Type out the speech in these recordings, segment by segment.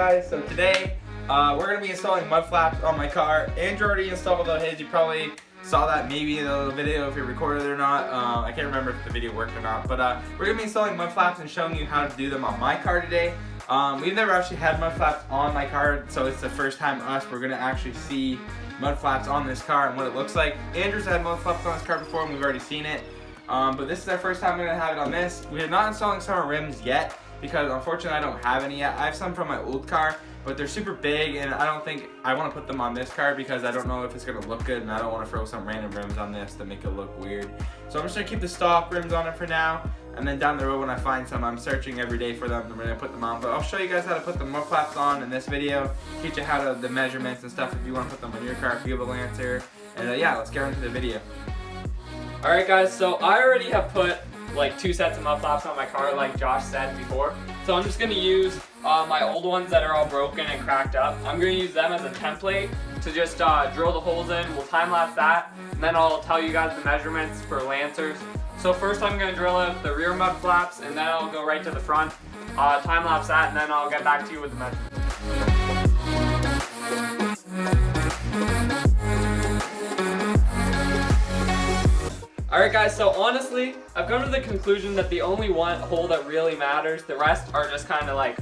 guys, so today we're going to be installing mud flaps on my car. Andrew already installed his. You probably saw that maybe in the video if you recorded it or not. I can't remember if the video worked or not, but we're going to be installing mud flaps and showing you how to do them on my car today. We've never actually had mud flaps on my car, so it's the first time we're going to actually see mud flaps on this car and what it looks like. Andrew's had mud flaps on his car before and we've already seen it. But this is our first time we're going to have it on this. We are not installing summer rims yet because unfortunately I don't have any yet. I have some from my old car, but they're super big and I don't think I want to put them on this car because I don't know if it's going to look good and I don't want to throw some random rims on this to make it look weird. So I'm just going to keep the stock rims on it for now, and then down the road when I find some, I'm searching every day for them and I'm going to put them on. But I'll show you guys how to put the mud flaps on in this video, teach you how to the measurements and stuff if you want to put them on your car if you have a Lancer. And yeah, let's get into the video. Alright guys, so I already have put like 2 sets of mud flaps on my car like Josh said before. So I'm just going to use my old ones that are all broken and cracked up. I'm going to use them as a template to just drill the holes in. We'll time lapse that and then I'll tell you guys the measurements for Lancers. So first I'm going to drill out the rear mud flaps and then I'll go right to the front, time lapse that, and then I'll get back to you with the measurements. Alright guys, so honestly, I've come to the conclusion that the only one hole that really matters, the rest are just kind of like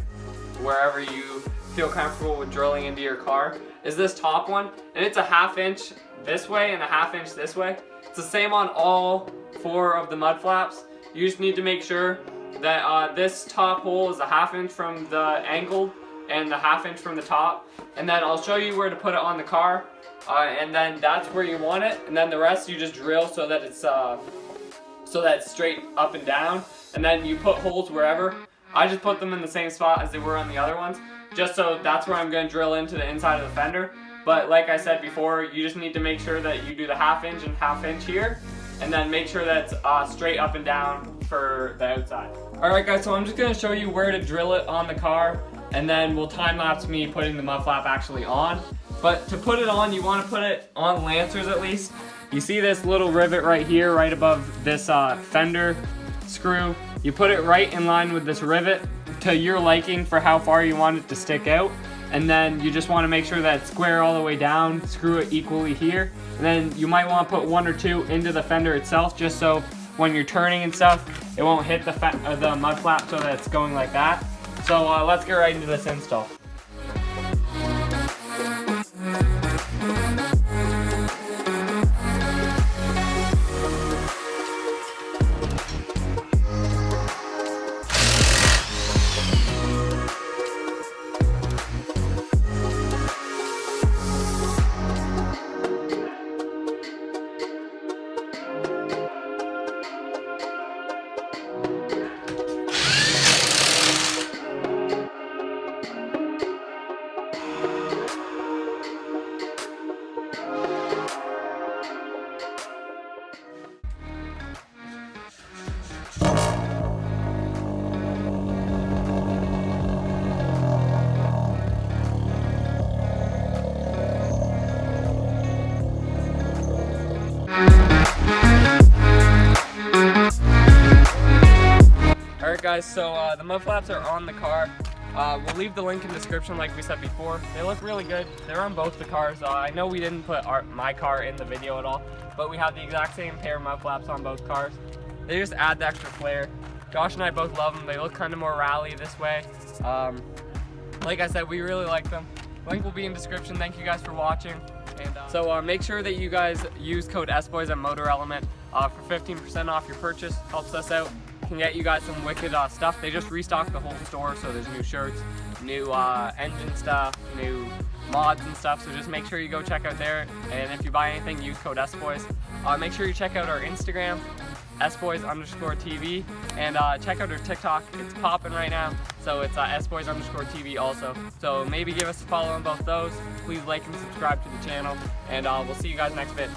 wherever you feel comfortable with drilling into your car, is this top one. And it's a 1/2 inch this way and a 1/2 inch this way. It's the same on all 4 of the mud flaps. You just need to make sure that this top hole is a 1/2 inch from the angled and the 1/2 inch from the top. And then I'll show you where to put it on the car. And then that's where you want it, and then the rest you just drill so that it's straight up and down, and then you put holes wherever. I just put them in the same spot as they were on the other ones, just so that's where I'm going to drill into the inside of the fender. But like I said before, you just need to make sure that you do the 1/2 inch and 1/2 inch here, and then make sure that's straight up and down for the outside. Alright guys, so I'm just going to show you where to drill it on the car, and then we'll time lapse me putting the mud flap actually on. But to put it on, you want to put it on Lancers at least. You see this little rivet right here, right above this fender screw. You put it right in line with this rivet to your liking for how far you want it to stick out. And then you just want to make sure that it's square all the way down, screw it equally here. And then you might want to put 1 or 2 into the fender itself just so when you're turning and stuff, it won't hit the mud flap so that it's going like that. So let's get right into this install. Alright guys, so the mud flaps are on the car. We'll leave the link in the description like we said before. They look really good. They're on both the cars. I know we didn't put my car in the video at all, but we have the exact same pair of mud flaps on both cars. They just add the extra flair. Josh and I both love them. They look kind of more rally this way. Like I said, we really like them. Link will be in the description. Thank you guys for watching. And so make sure that you guys use code SBOYS at Motor Element for 15% off your purchase. Helps us out. Can get you guys some wicked stuff. They just restocked the whole store, so there's new shirts, new engine stuff, new mods and stuff, so just make sure you go check out there. And if you buy anything, use code SBOYS. Make sure you check out our Instagram, SBOYS_TV, and check out our TikTok. It's popping right now, so it's SBOYS_TV also. So maybe give us a follow on both those. Please like and subscribe to the channel, and we'll see you guys next vid.